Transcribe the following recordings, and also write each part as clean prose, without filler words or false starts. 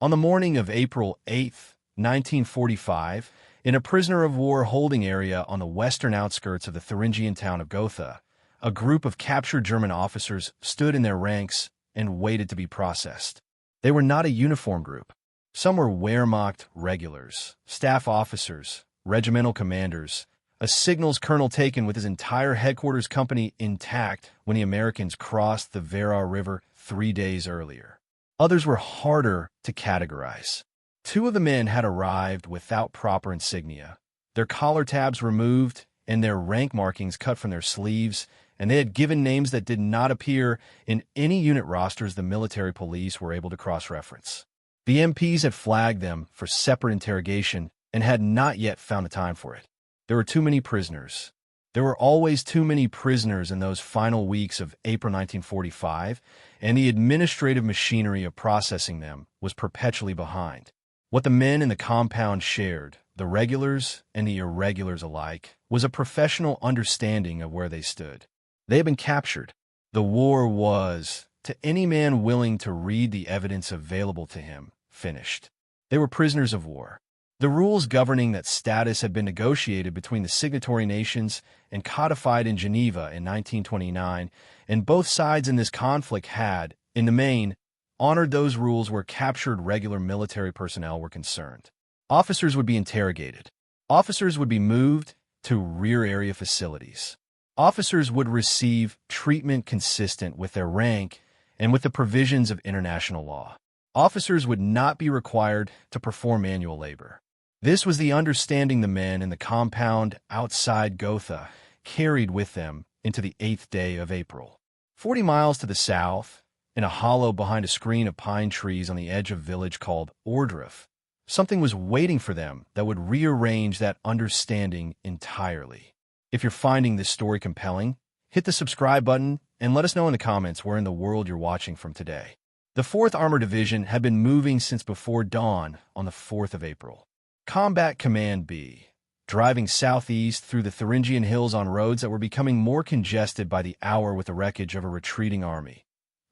On the morning of April 8, 1945, in a prisoner of war holding area on the western outskirts of the Thuringian town of Gotha, a group of captured German officers stood in their ranks and waited to be processed. They were not a uniform group. Some were Wehrmacht regulars, staff officers, regimental commanders, a signals colonel taken with his entire headquarters company intact when the Americans crossed the Werra River 3 days earlier. Others were harder to categorize. 2 of the men had arrived without proper insignia, their collar tabs removed and their rank markings cut from their sleeves, and they had given names that did not appear in any unit rosters the military police were able to cross-reference. The MPs had flagged them for separate interrogation and had not yet found a time for it. There were too many prisoners. There were always too many prisoners in those final weeks of April 1945, and the administrative machinery of processing them was perpetually behind. What the men in the compound shared, the regulars and the irregulars alike, was a professional understanding of where they stood. They had been captured. The war was, to any man willing to read the evidence available to him, finished. They were prisoners of war. The rules governing that status had been negotiated between the signatory nations and codified in Geneva in 1929, and both sides in this conflict had, in the main, honored those rules where captured regular military personnel were concerned. Officers would be interrogated. Officers would be moved to rear area facilities. Officers would receive treatment consistent with their rank and with the provisions of international law. Officers would not be required to perform manual labor. This was the understanding the men in the compound outside Gotha carried with them into the 8th day of April. 40 miles to the south, in a hollow behind a screen of pine trees on the edge of a village called Ordruff, something was waiting for them that would rearrange that understanding entirely. If you're finding this story compelling, hit the subscribe button and let us know in the comments where in the world you're watching from today. The 4th Armored Division had been moving since before dawn on the 4th of April. Combat Command B, driving southeast through the Thuringian hills on roads that were becoming more congested by the hour with the wreckage of a retreating army.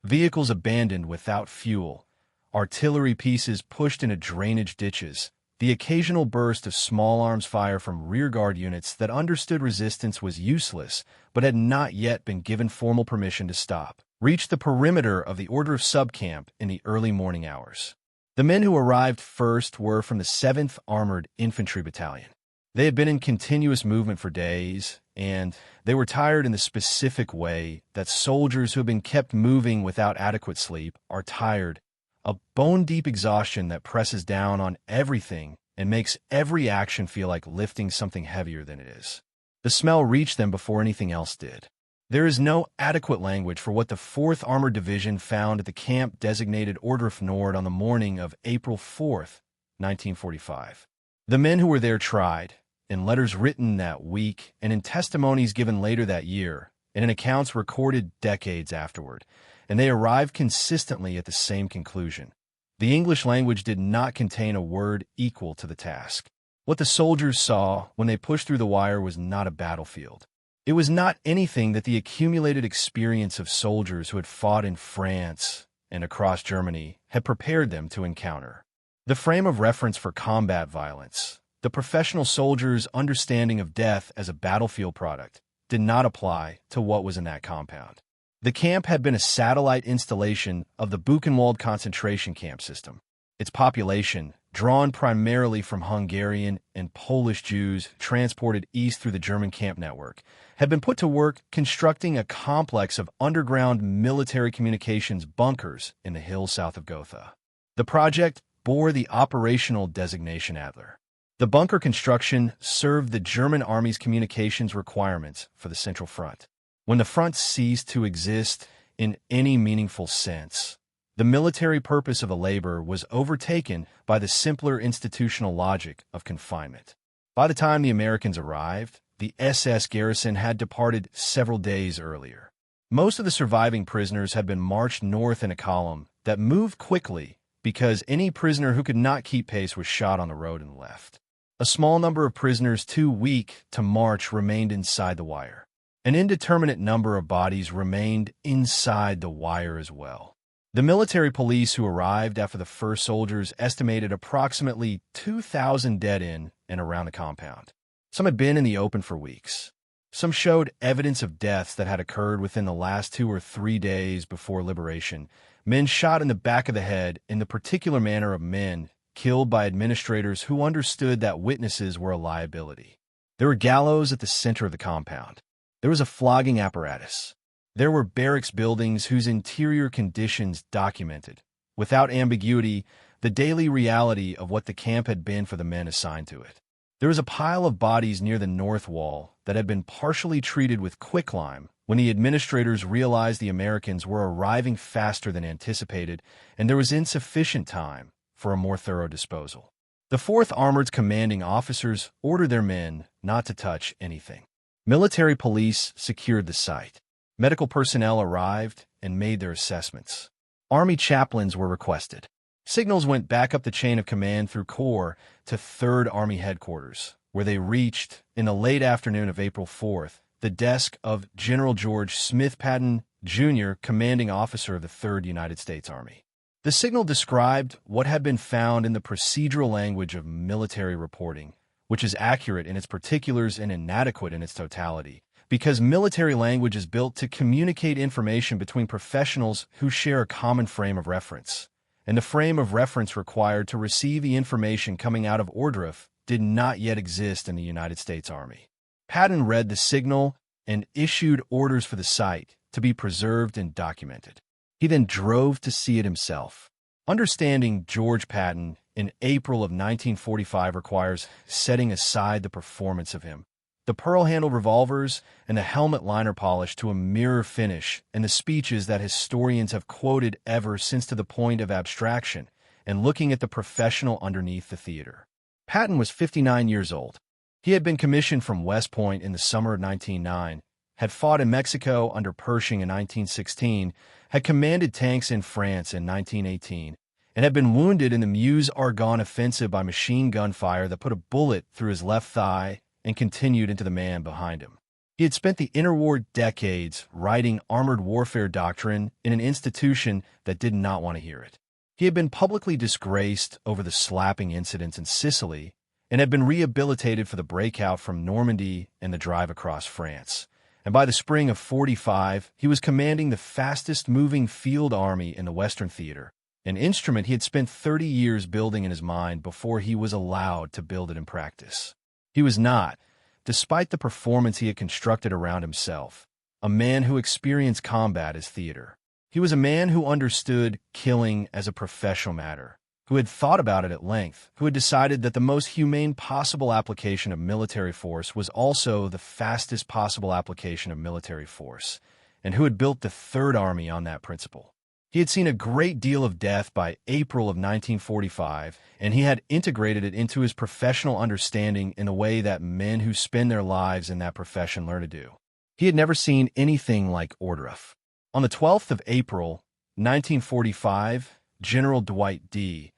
Vehicles abandoned without fuel, artillery pieces pushed into drainage ditches, the occasional burst of small arms fire from rearguard units that understood resistance was useless but had not yet been given formal permission to stop, reached the perimeter of the Order of Subcamp in the early morning hours. The men who arrived first were from the 7th Armored Infantry Battalion. They had been in continuous movement for days, and they were tired in the specific way that soldiers who have been kept moving without adequate sleep are tired, a bone-deep exhaustion that presses down on everything and makes every action feel like lifting something heavier than it is. The smell reached them before anything else did. There is no adequate language for what the 4th Armored Division found at the camp designated Ordruff Nord on the morning of April 4th, 1945. The men who were there tried, in letters written that week and in testimonies given later that year, and in accounts recorded decades afterward, and they arrived consistently at the same conclusion. The English language did not contain a word equal to the task. What the soldiers saw when they pushed through the wire was not a battlefield. It was not anything that the accumulated experience of soldiers who had fought in France and across Germany had prepared them to encounter. The frame of reference for combat violence, the professional soldier's understanding of death as a battlefield product, did not apply to what was in that compound. The camp had been a satellite installation of the Buchenwald concentration camp system. Its population, drawn primarily from Hungarian and Polish Jews transported east through the German camp network, had been put to work constructing a complex of underground military communications bunkers in the hills south of Gotha. The project bore the operational designation Adler. The bunker construction served the German Army's communications requirements for the Central Front. When the front ceased to exist in any meaningful sense, the military purpose of a labor was overtaken by the simpler institutional logic of confinement. By the time the Americans arrived, the SS garrison had departed several days earlier. Most of the surviving prisoners had been marched north in a column that moved quickly because any prisoner who could not keep pace was shot on the road and left. A small number of prisoners too weak to march remained inside the wire. An indeterminate number of bodies remained inside the wire as well. The military police who arrived after the first soldiers estimated approximately 2,000 dead in and around the compound. Some had been in the open for weeks. Some showed evidence of deaths that had occurred within the last 2 or 3 days before liberation. Men shot in the back of the head in the particular manner of men killed by administrators who understood that witnesses were a liability. There were gallows at the center of the compound. There was a flogging apparatus. There were barracks buildings whose interior conditions documented, without ambiguity, the daily reality of what the camp had been for the men assigned to it. There was a pile of bodies near the north wall that had been partially treated with quicklime when the administrators realized the Americans were arriving faster than anticipated, and there was insufficient time for a more thorough disposal. The 4th Armored's commanding officers ordered their men not to touch anything. Military police secured the site. Medical personnel arrived and made their assessments. Army chaplains were requested. Signals went back up the chain of command through Corps to 3rd Army Headquarters, where they reached, in the late afternoon of April 4th, the desk of General George Smith Patton, Jr., commanding officer of the 3rd United States Army. The signal described what had been found in the procedural language of military reporting, which is accurate in its particulars and inadequate in its totality, because military language is built to communicate information between professionals who share a common frame of reference. And the frame of reference required to receive the information coming out of Ohrdruf did not yet exist in the United States Army. Patton read the signal and issued orders for the site to be preserved and documented. He then drove to see it himself. Understanding George Patton in April of 1945 requires setting aside the performance of him, the pearl-handled revolvers and the helmet liner polish to a mirror finish, and the speeches that historians have quoted ever since to the point of abstraction, and looking at the professional underneath the theater. Patton was 59 years old. He had been commissioned from West Point in the summer of 1909, had fought in Mexico under Pershing in 1916, had commanded tanks in France in 1918, and had been wounded in the Meuse-Argonne offensive by machine gun fire that put a bullet through his left thigh and continued into the man behind him. He had spent the interwar decades writing armored warfare doctrine in an institution that did not want to hear it. He had been publicly disgraced over the slapping incidents in Sicily and had been rehabilitated for the breakout from Normandy and the drive across France. And by the spring of 45, he was commanding the fastest-moving field army in the Western Theater, an instrument he had spent 30 years building in his mind before he was allowed to build it in practice. He was not, despite the performance he had constructed around himself, a man who experienced combat as theater. He was a man who understood killing as a professional matter, who had thought about it at length, who had decided that the most humane possible application of military force was also the fastest possible application of military force, and who had built the Third Army on that principle. He had seen a great deal of death by April of 1945, and he had integrated it into his professional understanding in a way that men who spend their lives in that profession learn to do. He had never seen anything like Ohrdruf. On the 12th of April, 1945, General Dwight D.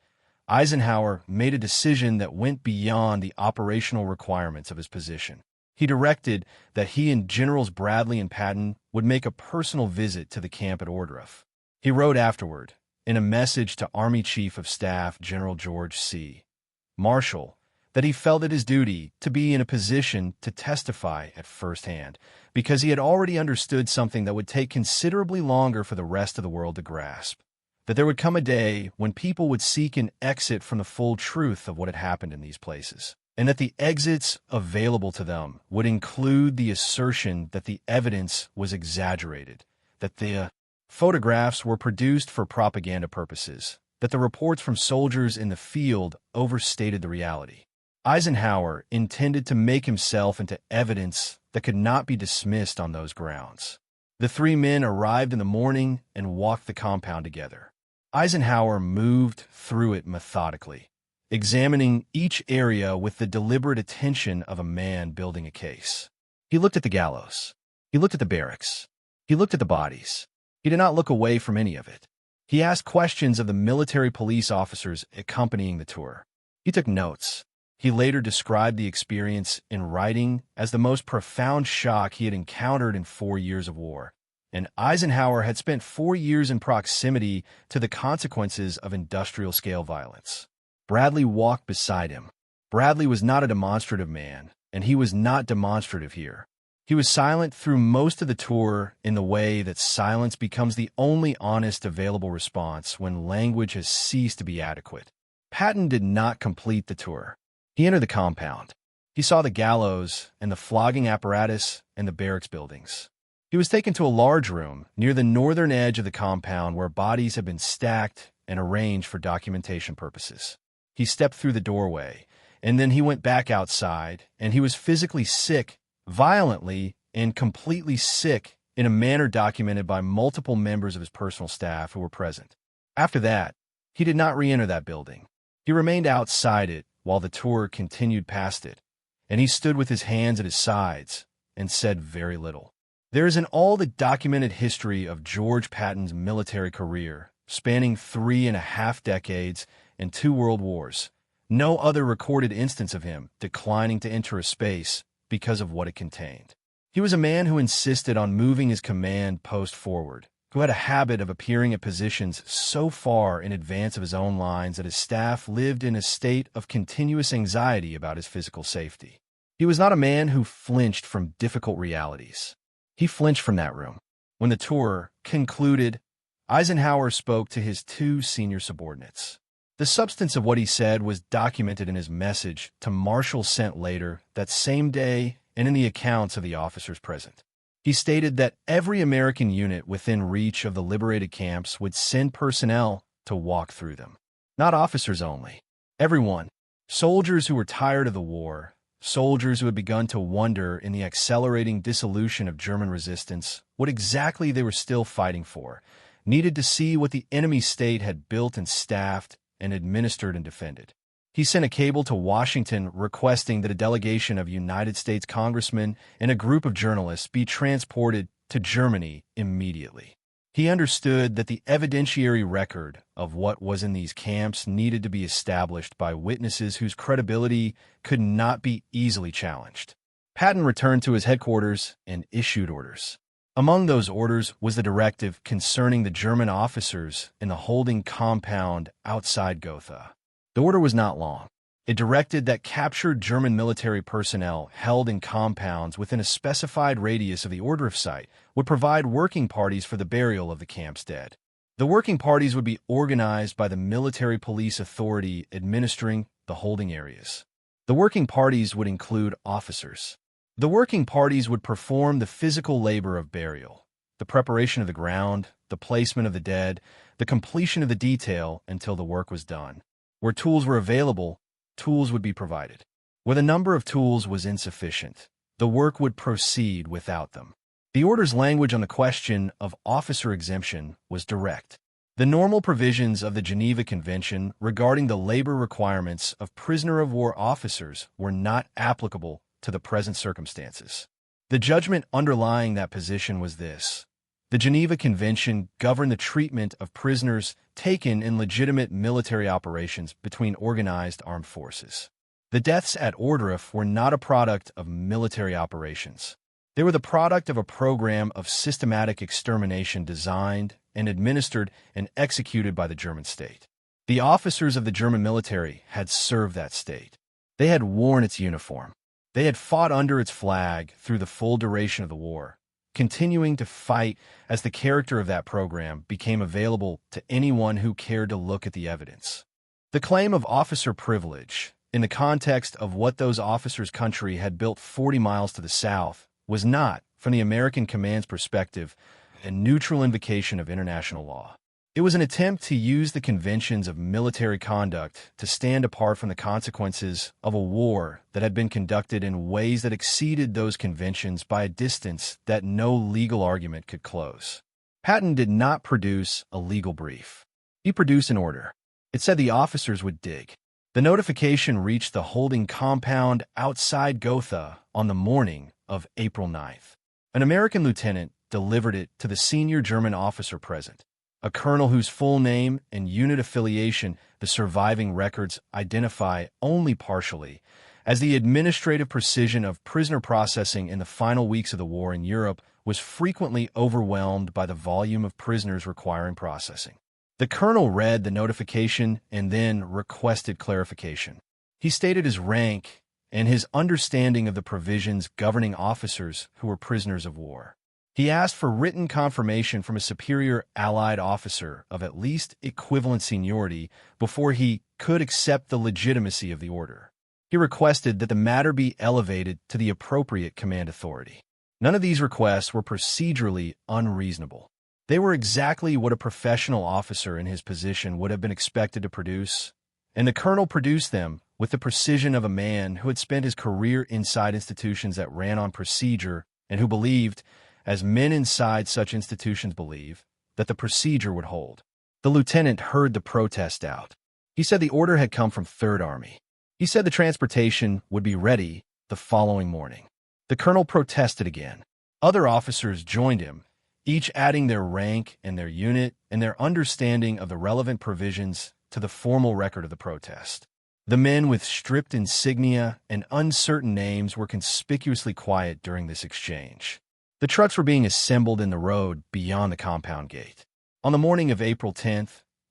Eisenhower made a decision that went beyond the operational requirements of his position. He directed that he and Generals Bradley and Patton would make a personal visit to the camp at Ohrdruf. He wrote afterward, in a message to Army Chief of Staff General George C. Marshall, that he felt it his duty to be in a position to testify at first hand, because he had already understood something that would take considerably longer for the rest of the world to grasp, that there would come a day when people would seek an exit from the full truth of what had happened in these places, and that the exits available to them would include the assertion that the evidence was exaggerated, that the photographs were produced for propaganda purposes, that the reports from soldiers in the field overstated the reality. Eisenhower intended to make himself into evidence that could not be dismissed on those grounds. The three men arrived in the morning and walked the compound together. Eisenhower moved through it methodically, examining each area with the deliberate attention of a man building a case. He looked at the gallows. He looked at the barracks. He looked at the bodies. He did not look away from any of it. He asked questions of the military police officers accompanying the tour. He took notes. He later described the experience in writing as the most profound shock he had encountered in 4 years of war. and Eisenhower had spent 4 years in proximity to the consequences of industrial-scale violence. Bradley walked beside him. Bradley was not a demonstrative man, and he was not demonstrative here. He was silent through most of the tour in the way that silence becomes the only honest available response when language has ceased to be adequate. Patton did not complete the tour. He entered the compound. He saw the gallows and the flogging apparatus and the barracks buildings. He was taken to a large room near the northern edge of the compound where bodies had been stacked and arranged for documentation purposes. He stepped through the doorway, and then he went back outside, and he was physically sick, violently and completely sick in a manner documented by multiple members of his personal staff who were present. After that, he did not re-enter that building. He remained outside it while the tour continued past it, and he stood with his hands at his sides and said very little. There is in all the documented history of George Patton's military career, spanning 3.5 decades and 2 world wars, no other recorded instance of him declining to enter a space because of what it contained. He was a man who insisted on moving his command post forward, who had a habit of appearing at positions so far in advance of his own lines that his staff lived in a state of continuous anxiety about his physical safety. He was not a man who flinched from difficult realities. He flinched from that room. When the tour concluded, Eisenhower spoke to his 2 senior subordinates. The substance of what he said was documented in his message to Marshall sent later that same day and in the accounts of the officers present. He stated that every American unit within reach of the liberated camps would send personnel to walk through them. Not officers only. Everyone. Soldiers who were tired of the war, soldiers who had begun to wonder in the accelerating dissolution of German resistance what exactly they were still fighting for, needed to see what the enemy state had built and staffed and administered and defended. He sent a cable to Washington requesting that a delegation of United States congressmen and a group of journalists be transported to Germany immediately. He understood that the evidentiary record of what was in these camps needed to be established by witnesses whose credibility could not be easily challenged. Patton returned to his headquarters and issued orders. Among those orders was the directive concerning the German officers in the holding compound outside Gotha. The order was not long. It directed that captured German military personnel held in compounds within a specified radius of the order of site would provide working parties for the burial of the camp's dead. The working parties would be organized by the military police authority administering the holding areas. The working parties would include officers. The working parties would perform the physical labor of burial, the preparation of the ground, the placement of the dead, the completion of the detail until the work was done. Where tools were available, tools would be provided. Where the number of tools was insufficient, the work would proceed without them. The order's language on the question of officer exemption was direct. The normal provisions of the Geneva Convention regarding the labor requirements of prisoner-of-war officers were not applicable to the present circumstances. The judgment underlying that position was this: the Geneva Convention governed the treatment of prisoners taken in legitimate military operations between organized armed forces. The deaths at Ohrdruf were not a product of military operations. They were the product of a program of systematic extermination designed and administered and executed by the German state. The officers of the German military had served that state. They had worn its uniform. They had fought under its flag through the full duration of the war, continuing to fight as the character of that program became available to anyone who cared to look at the evidence. The claim of officer privilege, in the context of what those officers' country had built 40 miles to the south, was not, from the American command's perspective, a neutral invocation of international law. It was an attempt to use the conventions of military conduct to stand apart from the consequences of a war that had been conducted in ways that exceeded those conventions by a distance that no legal argument could close. Patton did not produce a legal brief. He produced an order. It said the officers would dig. The notification reached the holding compound outside Gotha on the morning of April 9th. An American lieutenant delivered it to the senior German officer present, a colonel whose full name and unit affiliation the surviving records identify only partially, as the administrative precision of prisoner processing in the final weeks of the war in Europe was frequently overwhelmed by the volume of prisoners requiring processing. The colonel read the notification and then requested clarification. He stated his rank and his understanding of the provisions governing officers who were prisoners of war. He asked for written confirmation from a superior Allied officer of at least equivalent seniority before he could accept the legitimacy of the order. He requested that the matter be elevated to the appropriate command authority. None of these requests were procedurally unreasonable. They were exactly what a professional officer in his position would have been expected to produce, and the colonel produced them with the precision of a man who had spent his career inside institutions that ran on procedure and who believed, as men inside such institutions believe, that the procedure would hold. The lieutenant heard the protest out. He said the order had come from 3rd Army. He said the transportation would be ready the following morning. The colonel protested again. Other officers joined him, each adding their rank and their unit and their understanding of the relevant provisions to the formal record of the protest. The men with stripped insignia and uncertain names were conspicuously quiet during this exchange. The trucks were being assembled in the road beyond the compound gate. On the morning of April 10,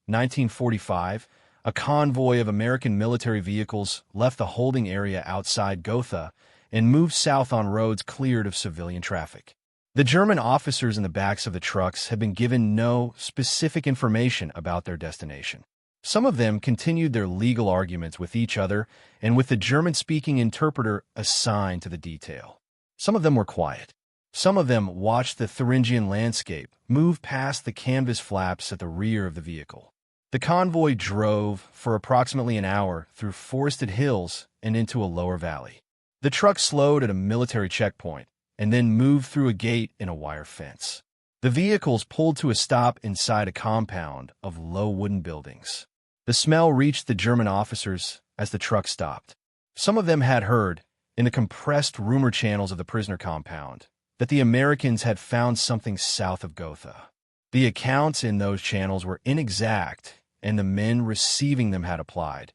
1945, a convoy of American military vehicles left the holding area outside Gotha and moved south on roads cleared of civilian traffic. The German officers in the backs of the trucks had been given no specific information about their destination. Some of them continued their legal arguments with each other and with the German-speaking interpreter assigned to the detail. Some of them were quiet. Some of them watched the Thuringian landscape move past the canvas flaps at the rear of the vehicle. The convoy drove for approximately an hour through forested hills and into a lower valley. The truck slowed at a military checkpoint and then moved through a gate in a wire fence. The vehicles pulled to a stop inside a compound of low wooden buildings. The smell reached the German officers as the truck stopped. Some of them had heard, in the compressed rumor channels of the prisoner compound, that the Americans had found something south of Gotha. The accounts in those channels were inexact, and the men receiving them had applied,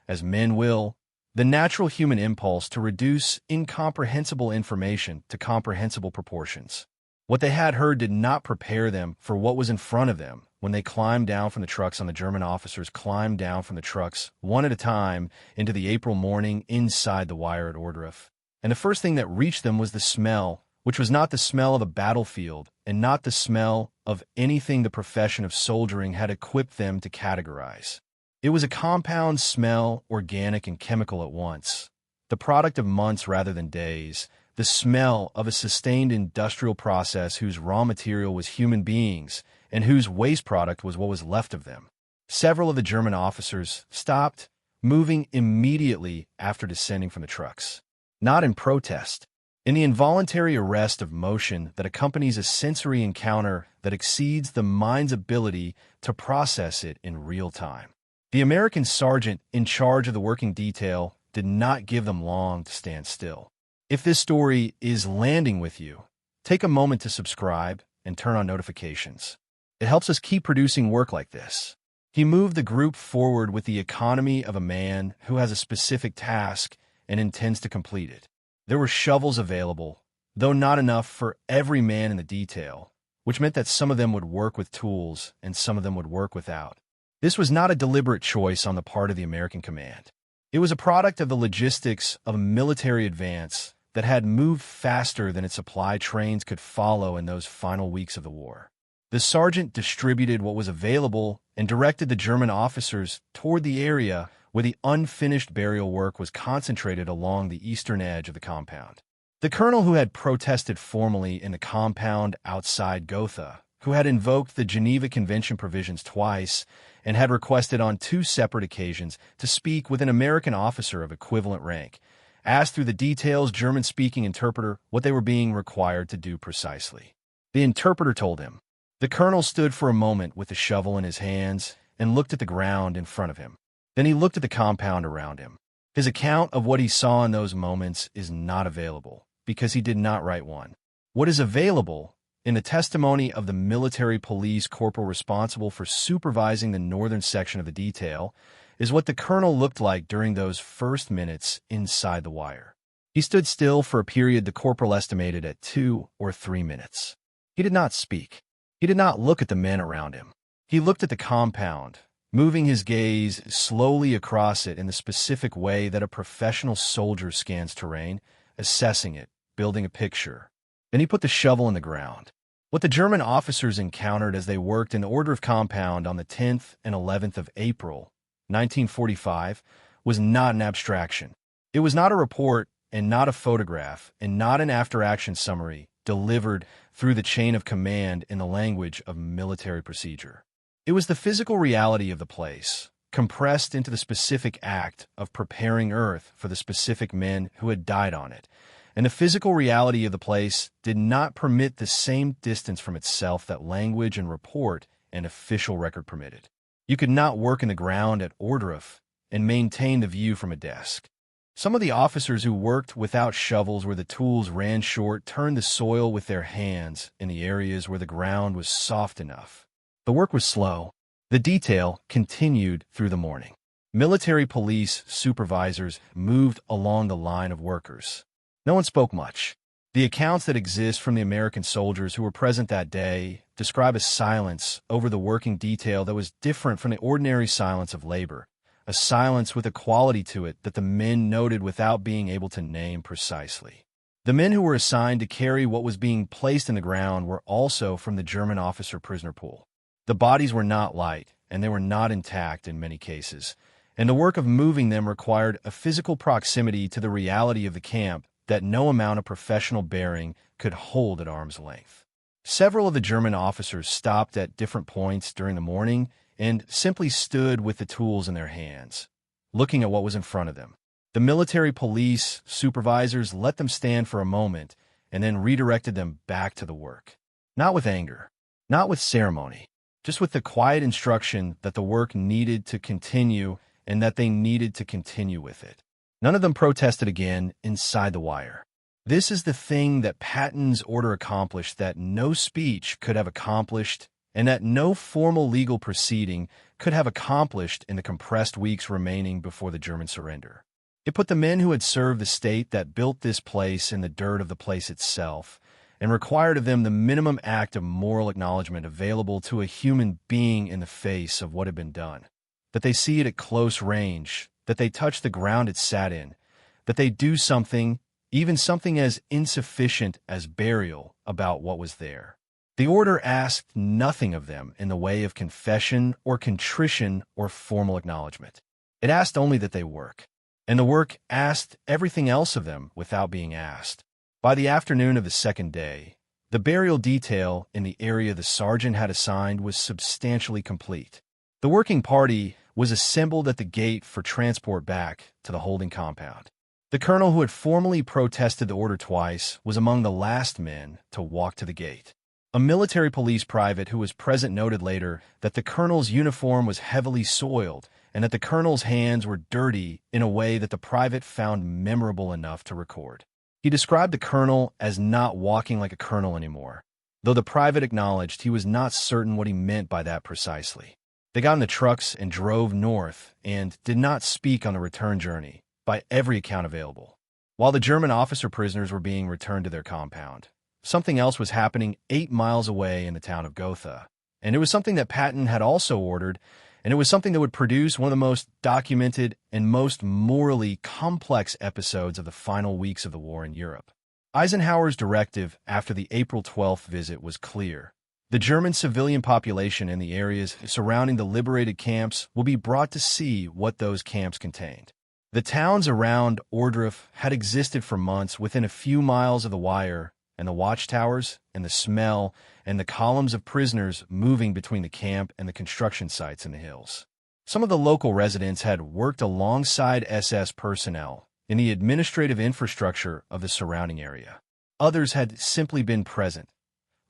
as men will, the natural human impulse to reduce incomprehensible information to comprehensible proportions. What they had heard did not prepare them for what was in front of them when they climbed down from the trucks. The German officers climbed down from the trucks one at a time into the April morning inside the wire at Ohrdruf. And the first thing that reached them was the smell, which was not the smell of a battlefield and not the smell of anything the profession of soldiering had equipped them to categorize. It was a compound smell, organic and chemical at once, the product of months rather than days, the smell of a sustained industrial process whose raw material was human beings and whose waste product was what was left of them. Several of the German officers stopped, moving immediately after descending from the trucks. Not in protest. In the involuntary arrest of motion that accompanies a sensory encounter that exceeds the mind's ability to process it in real time. The American sergeant in charge of the working detail did not give them long to stand still. If this story is landing with you, take a moment to subscribe and turn on notifications. It helps us keep producing work like this. He moved the group forward with the economy of a man who has a specific task and intends to complete it. There were shovels available, though not enough for every man in the detail, which meant that some of them would work with tools and some of them would work without. This was not a deliberate choice on the part of the American command. It was a product of the logistics of a military advance that had moved faster than its supply trains could follow in those final weeks of the war. The sergeant distributed what was available and directed the German officers toward the area where the unfinished burial work was concentrated along the eastern edge of the compound. The colonel who had protested formally in the compound outside Gotha, who had invoked the Geneva Convention provisions twice and had requested on 2 separate occasions to speak with an American officer of equivalent rank, asked through the details German-speaking interpreter what they were being required to do precisely. The interpreter told him. The colonel stood for a moment with the shovel in his hands and looked at the ground in front of him. Then he looked at the compound around him. His account of what he saw in those moments is not available, because he did not write one. What is available, in the testimony of the military police corporal responsible for supervising the northern section of the detail, is what the colonel looked like during those first minutes inside the wire. He stood still for a period the corporal estimated at 2 or 3 minutes. He did not speak. He did not look at the men around him. He looked at the compound, moving his gaze slowly across it in the specific way that a professional soldier scans terrain, assessing it, building a picture. Then he put the shovel in the ground. What the German officers encountered as they worked in the order of compound on the 10th and 11th of April, 1945, was not an abstraction. It was not a report and not a photograph and not an after-action summary delivered through the chain of command in the language of military procedure. It was the physical reality of the place, compressed into the specific act of preparing earth for the specific men who had died on it. And the physical reality of the place did not permit the same distance from itself that language and report and official record permitted. You could not work in the ground at Ohrdruf and maintain the view from a desk. Some of the officers who worked without shovels where the tools ran short turned the soil with their hands in the areas where the ground was soft enough. The work was slow. The detail continued through the morning. Military police supervisors moved along the line of workers. No one spoke much. The accounts that exist from the American soldiers who were present that day describe a silence over the working detail that was different from the ordinary silence of labor, a silence with a quality to it that the men noted without being able to name precisely. The men who were assigned to carry what was being placed in the ground were also from the German officer-prisoner pool. The bodies were not light, and they were not intact in many cases, and the work of moving them required a physical proximity to the reality of the camp that no amount of professional bearing could hold at arm's length. Several of the German officers stopped at different points during the morning and simply stood with the tools in their hands, looking at what was in front of them. The military police supervisors let them stand for a moment and then redirected them back to the work. Not with anger, not with ceremony, just with the quiet instruction that the work needed to continue and that they needed to continue with it. None of them protested again inside the wire. This is the thing that Patton's order accomplished that no speech could have accomplished and that no formal legal proceeding could have accomplished in the compressed weeks remaining before the German surrender. It put the men who had served the state that built this place in the dirt of the place itself and required of them the minimum act of moral acknowledgement available to a human being in the face of what had been done. That they see it at close range, that they touch the ground it sat in, that they do something, even something as insufficient as burial, about what was there. The order asked nothing of them in the way of confession or contrition or formal acknowledgement. It asked only that they work. And the work asked everything else of them without being asked. By the afternoon of the second day, the burial detail in the area the sergeant had assigned was substantially complete. The working party was assembled at the gate for transport back to the holding compound. The colonel who had formally protested the order twice was among the last men to walk to the gate. A military police private who was present noted later that the colonel's uniform was heavily soiled and that the colonel's hands were dirty in a way that the private found memorable enough to record. He described the colonel as not walking like a colonel anymore, though the private acknowledged he was not certain what he meant by that precisely. They got in the trucks and drove north and did not speak on the return journey, by every account available. While the German officer prisoners were being returned to their compound, something else was happening 8 miles away in the town of Gotha, and it was something that Patton had also ordered, and it was something that would produce one of the most documented and most morally complex episodes of the final weeks of the war in Europe. Eisenhower's directive after the April 12th visit was clear. The German civilian population in the areas surrounding the liberated camps will be brought to see what those camps contained. The towns around Ohrdruf had existed for months within a few miles of the wire, and the watchtowers and the smell and the columns of prisoners moving between the camp and the construction sites in the hills. Some of the local residents had worked alongside SS personnel in the administrative infrastructure of the surrounding area. Others had simply been present,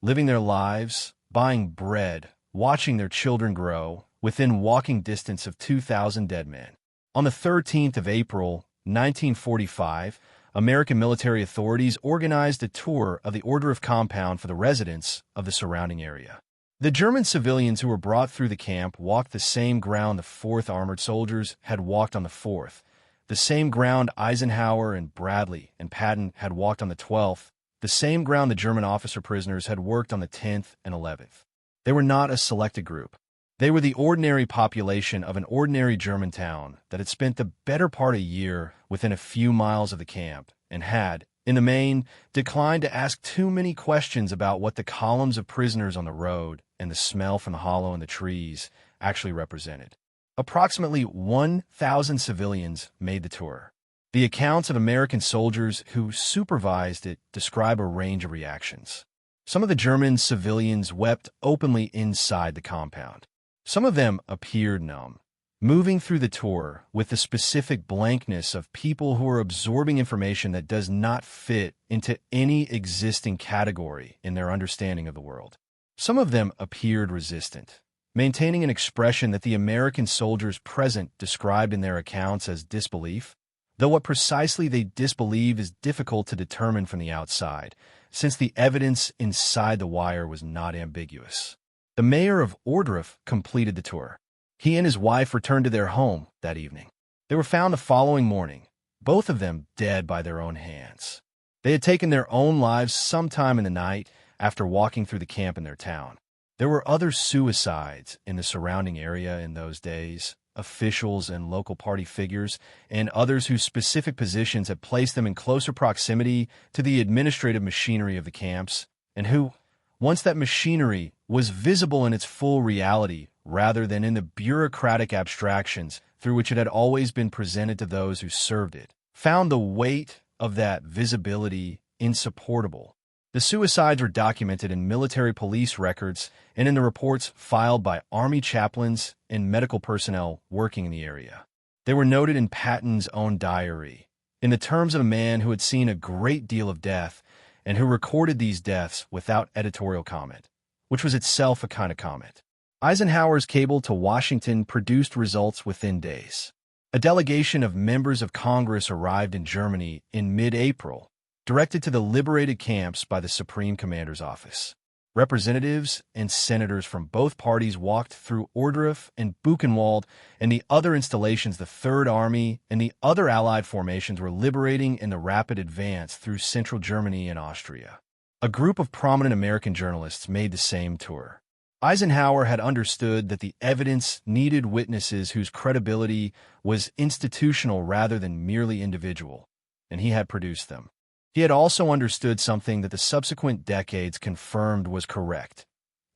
living their lives, buying bread, watching their children grow, within walking distance of 2,000 dead men. On the 13th of April, 1945, American military authorities organized a tour of the Ohrdruf compound for the residents of the surrounding area. The German civilians who were brought through the camp walked the same ground the 4th Armored Soldiers had walked on the 4th, the same ground Eisenhower and Bradley and Patton had walked on the 12th, the same ground the German officer prisoners had worked on the 10th and 11th. They were not a selected group. They were the ordinary population of an ordinary German town that had spent the better part of a year within a few miles of the camp and had, in the main, declined to ask too many questions about what the columns of prisoners on the road and the smell from the hollow in the trees actually represented. Approximately 1,000 civilians made the tour. The accounts of American soldiers who supervised it describe a range of reactions. Some of the German civilians wept openly inside the compound. Some of them appeared numb, moving through the tour with the specific blankness of people who are absorbing information that does not fit into any existing category in their understanding of the world. Some of them appeared resistant, maintaining an expression that the American soldiers present described in their accounts as disbelief, though what precisely they disbelieve is difficult to determine from the outside, since the evidence inside the wire was not ambiguous. The mayor of Ohrdruf completed the tour. He and his wife returned to their home that evening. They were found the following morning, both of them dead by their own hands. They had taken their own lives sometime in the night after walking through the camp in their town. There were other suicides in the surrounding area in those days, officials and local party figures, and others whose specific positions had placed them in closer proximity to the administrative machinery of the camps, and who, once that machinery was visible in its full reality rather than in the bureaucratic abstractions through which it had always been presented to those who served it, found the weight of that visibility insupportable. The suicides were documented in military police records and in the reports filed by army chaplains and medical personnel working in the area. They were noted in Patton's own diary, in the terms of a man who had seen a great deal of death and who recorded these deaths without editorial comment, which was itself a kind of comment. Eisenhower's cable to Washington produced results within days. A delegation of members of Congress arrived in Germany in mid-April, directed to the liberated camps by the Supreme Commander's office. Representatives and senators from both parties walked through Ohrdruf and Buchenwald and the other installations the Third Army and the other Allied formations were liberating in the rapid advance through central Germany and Austria. A group of prominent American journalists made the same tour. Eisenhower had understood that the evidence needed witnesses whose credibility was institutional rather than merely individual, and he had produced them. He had also understood something that the subsequent decades confirmed was correct,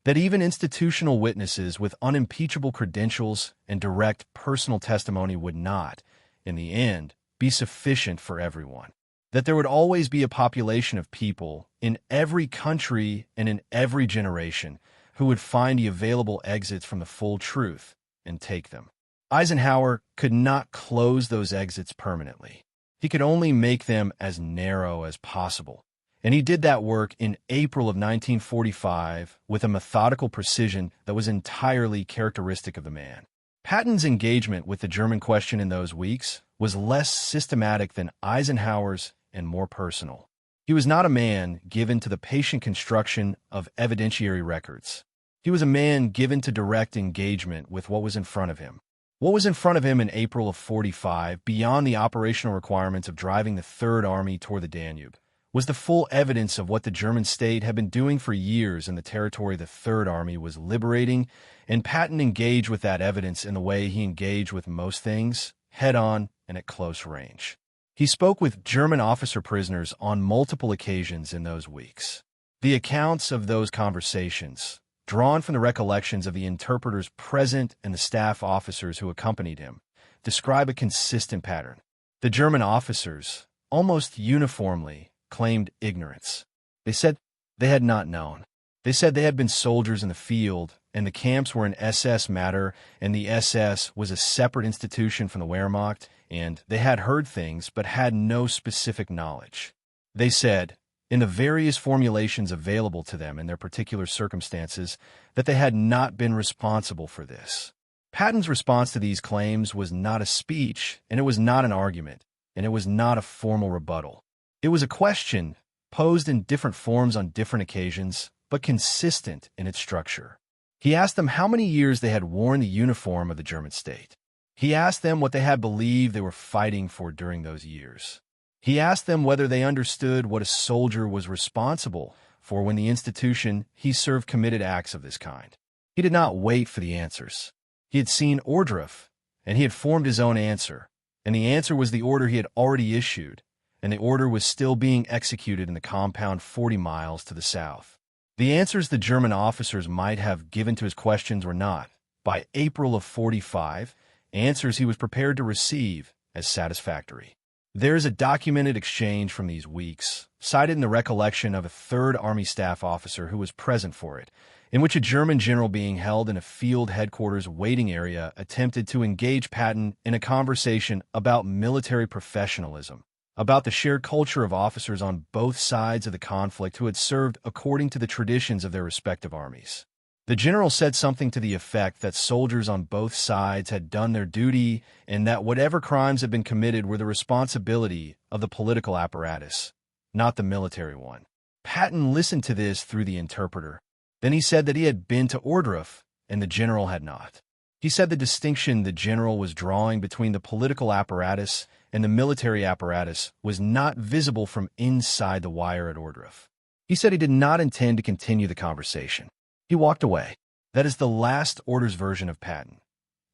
that even institutional witnesses with unimpeachable credentials and direct personal testimony would not, in the end, be sufficient for everyone, that there would always be a population of people in every country and in every generation who would find the available exits from the full truth and take them. Eisenhower could not close those exits permanently. He could only make them as narrow as possible, and he did that work in April of 1945 with a methodical precision that was entirely characteristic of the man. Patton's engagement with the German question in those weeks was less systematic than Eisenhower's and more personal. He was not a man given to the patient construction of evidentiary records. He was a man given to direct engagement with what was in front of him. What was in front of him in April of 45, beyond the operational requirements of driving the Third Army toward the Danube, was the full evidence of what the German state had been doing for years in the territory the Third Army was liberating, and Patton engaged with that evidence in the way he engaged with most things, head-on and at close range. He spoke with German officer prisoners on multiple occasions in those weeks. The accounts of those conversations, drawn from the recollections of the interpreters present and the staff officers who accompanied him, describe a consistent pattern. The German officers, almost uniformly, claimed ignorance. They said they had not known. They said they had been soldiers in the field, and the camps were an SS matter, and the SS was a separate institution from the Wehrmacht, and they had heard things but had no specific knowledge. They said, in the various formulations available to them in their particular circumstances, that they had not been responsible for this. Patton's response to these claims was not a speech, and it was not an argument, and it was not a formal rebuttal. It was a question, posed in different forms on different occasions, but consistent in its structure. He asked them how many years they had worn the uniform of the German state. He asked them what they had believed they were fighting for during those years. He asked them whether they understood what a soldier was responsible for when the institution he served committed acts of this kind. He did not wait for the answers. He had seen Ordruff, and he had formed his own answer, and the answer was the order he had already issued, and the order was still being executed in the compound 40 miles to the south. The answers the German officers might have given to his questions were not, by April of 45, answers he was prepared to receive as satisfactory. There is a documented exchange from these weeks, cited in the recollection of a 3rd Army staff officer who was present for it, in which a German general being held in a field headquarters waiting area attempted to engage Patton in a conversation about military professionalism, about the shared culture of officers on both sides of the conflict who had served according to the traditions of their respective armies. The general said something to the effect that soldiers on both sides had done their duty and that whatever crimes had been committed were the responsibility of the political apparatus, not the military one. Patton listened to this through the interpreter. Then he said that he had been to Ordruff, and the general had not. He said the distinction the general was drawing between the political apparatus and the military apparatus was not visible from inside the wire at Ordruff. He said he did not intend to continue the conversation. He walked away. That is the last orders version of Patton.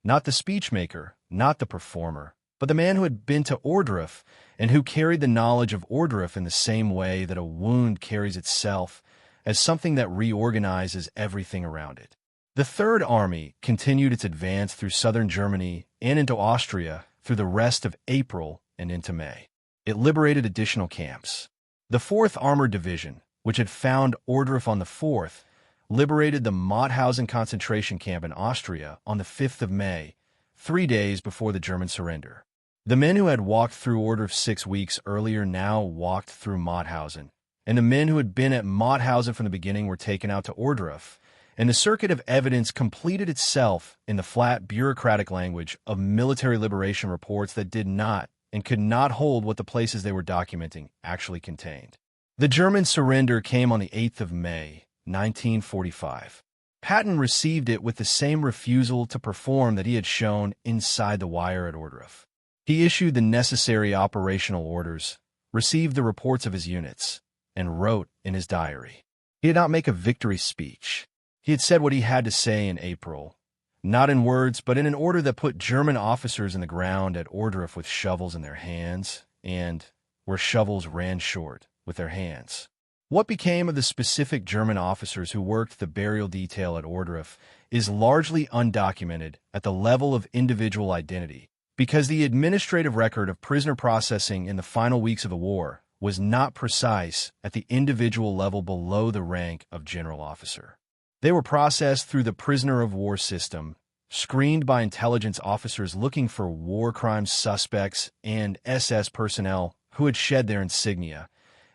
Not the speechmaker, not the performer, but the man who had been to Ordruff and who carried the knowledge of Ordruff in the same way that a wound carries itself, as something that reorganizes everything around it. The Third Army continued its advance through southern Germany and into Austria through the rest of April and into May. It liberated additional camps. The 4th Armored Division, which had found Ordruff on the 4th, liberated the Mauthausen concentration camp in Austria on the 5th of May, 3 days before the German surrender. The men who had walked through Ordruff 6 weeks earlier now walked through Mauthausen, and the men who had been at Mauthausen from the beginning were taken out to Ordruff, and the circuit of evidence completed itself in the flat bureaucratic language of military liberation reports that did not and could not hold what the places they were documenting actually contained. The German surrender came on the 8th of May, 1945. Patton received it with the same refusal to perform that he had shown inside the wire at Ordruff. He issued the necessary operational orders, received the reports of his units, and wrote in his diary. He did not make a victory speech. He had said what he had to say in April, not in words, but in an order that put German officers in the ground at Ordruff with shovels in their hands, and, where shovels ran short, with their hands. What became of the specific German officers who worked the burial detail at Ordruff is largely undocumented at the level of individual identity, because the administrative record of prisoner processing in the final weeks of the war was not precise at the individual level below the rank of general officer. They were processed through the prisoner of war system, screened by intelligence officers looking for war crime suspects and SS personnel who had shed their insignia,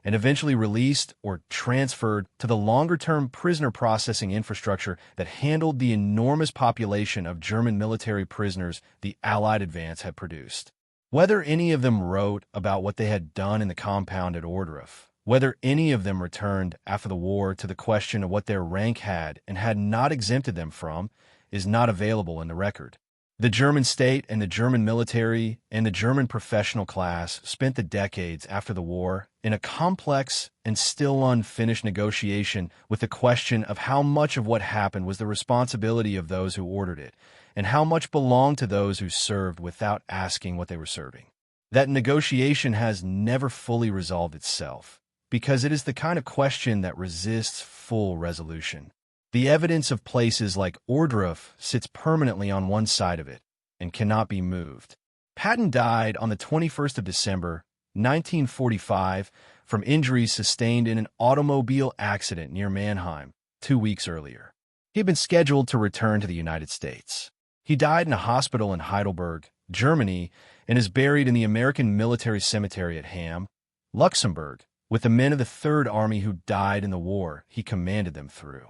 and eventually released or transferred to the longer-term prisoner processing infrastructure that handled the enormous population of German military prisoners the Allied advance had produced. Whether any of them wrote about what they had done in the compound at Ordruff, whether any of them returned after the war to the question of what their rank had and had not exempted them from, is not available in the record. The German state and the German military and the German professional class spent the decades after the war in a complex and still unfinished negotiation with the question of how much of what happened was the responsibility of those who ordered it, and how much belonged to those who served without asking what they were serving. That negotiation has never fully resolved itself, because it is the kind of question that resists full resolution. The evidence of places like Ordruff sits permanently on one side of it and cannot be moved. Patton died on the 21st of December, 1945, from injuries sustained in an automobile accident near Mannheim 2 weeks earlier. He had been scheduled to return to the United States. He died in a hospital in Heidelberg, Germany, and is buried in the American Military Cemetery at Hamm, Luxembourg, with the men of the Third Army who died in the war he commanded them through.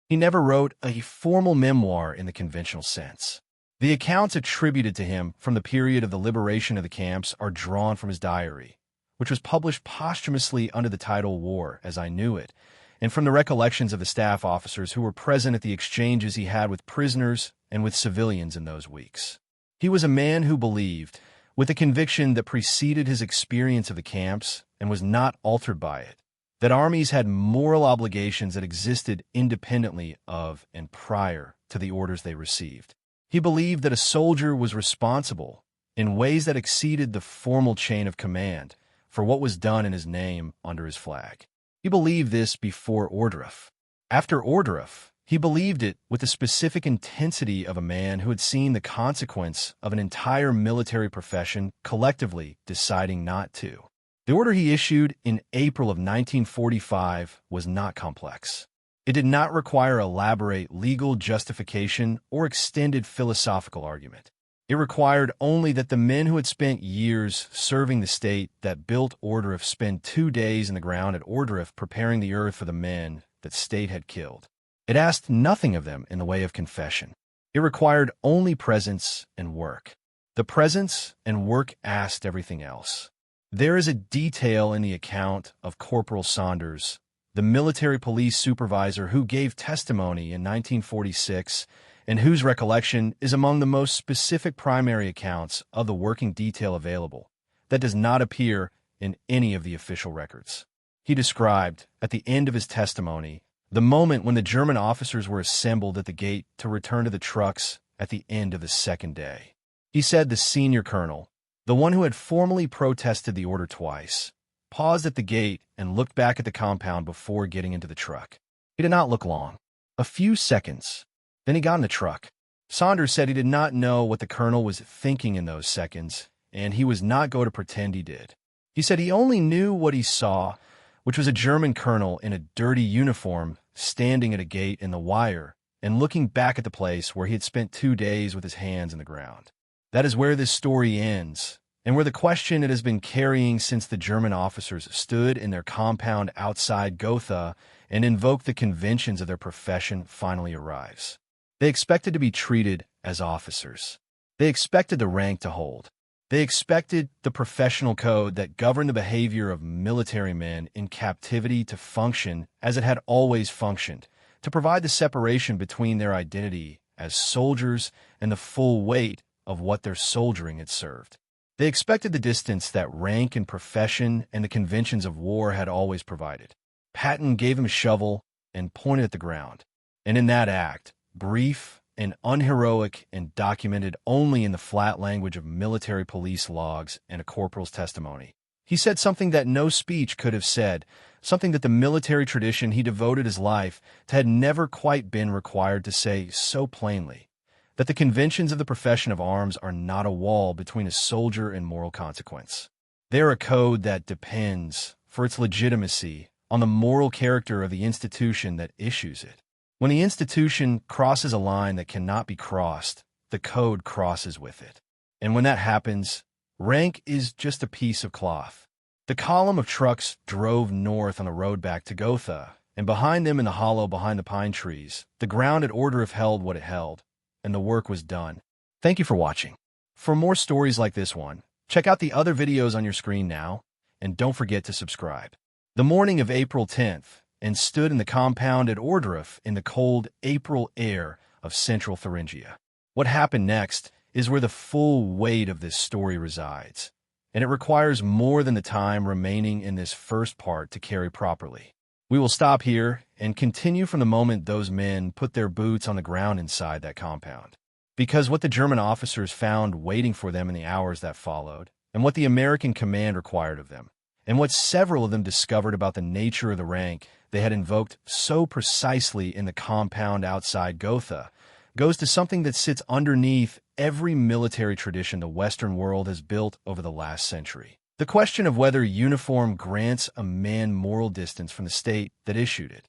He never wrote a formal memoir in the conventional sense. The accounts attributed to him from the period of the liberation of the camps are drawn from his diary, which was published posthumously under the title War as I Knew It, and from the recollections of the staff officers who were present at the exchanges he had with prisoners and with civilians in those weeks. He was a man who believed, with a conviction that preceded his experience of the camps and was not altered by it, that armies had moral obligations that existed independently of and prior to the orders they received. He believed that a soldier was responsible, in ways that exceeded the formal chain of command, for what was done in his name under his flag. He believed this before Ohrdruf. After Ohrdruf, he believed it with the specific intensity of a man who had seen the consequence of an entire military profession collectively deciding not to. The order he issued in April of 1945 was not complex. It did not require elaborate legal justification or extended philosophical argument. It required only that the men who had spent years serving the state that built Ohrdruf spend 2 days in the ground at Ohrdruf preparing the earth for the men that state had killed. It asked nothing of them in the way of confession. It required only presence and work. The presence and work asked everything else. There is a detail in the account of Corporal Saunders, the military police supervisor who gave testimony in 1946 and whose recollection is among the most specific primary accounts of the working detail available, that does not appear in any of the official records. He described, at the end of his testimony, the moment when the German officers were assembled at the gate to return to the trucks at the end of the second day. He said the senior colonel, the one who had formally protested the order twice, paused at the gate and looked back at the compound before getting into the truck. He did not look long. A few seconds. Then he got in the truck. Saunders said he did not know what the colonel was thinking in those seconds, and he was not going to pretend he did. He said he only knew what he saw, which was a German colonel in a dirty uniform standing at a gate in the wire and looking back at the place where he had spent 2 days with his hands in the ground. That is where this story ends, and where the question it has been carrying since the German officers stood in their compound outside Gotha and invoked the conventions of their profession finally arrives. They expected to be treated as officers. They expected the rank to hold. They expected the professional code that governed the behavior of military men in captivity to function as it had always functioned, to provide the separation between their identity as soldiers and the full weight of what their soldiering had served. They expected the distance that rank and profession and the conventions of war had always provided. Patton gave him a shovel and pointed at the ground, and in that act, brief and unheroic and documented only in the flat language of military police logs and a corporal's testimony, he said something that no speech could have said, something that the military tradition he devoted his life to had never quite been required to say so plainly, that the conventions of the profession of arms are not a wall between a soldier and moral consequence. They are a code that depends, for its legitimacy, on the moral character of the institution that issues it. When the institution crosses a line that cannot be crossed, the code crosses with it. And when that happens, rank is just a piece of cloth. The column of trucks drove north on the road back to Gotha, and behind them in the hollow behind the pine trees, the ground at Ohrdruf held what it held, and the work was done. Thank you for watching. For more stories like this one, check out the other videos on your screen now, and don't forget to subscribe. The morning of April 10th, and stood in the compound at Ohrdruf in the cold April air of central Thuringia. What happened next is where the full weight of this story resides, and it requires more than the time remaining in this first part to carry properly. We will stop here and continue from the moment those men put their boots on the ground inside that compound. Because what the German officers found waiting for them in the hours that followed, and what the American command required of them, and what several of them discovered about the nature of the rank they had invoked so precisely in the compound outside Gotha, goes to something that sits underneath every military tradition the Western world has built over the last century. The question of whether uniform grants a man moral distance from the state that issued it.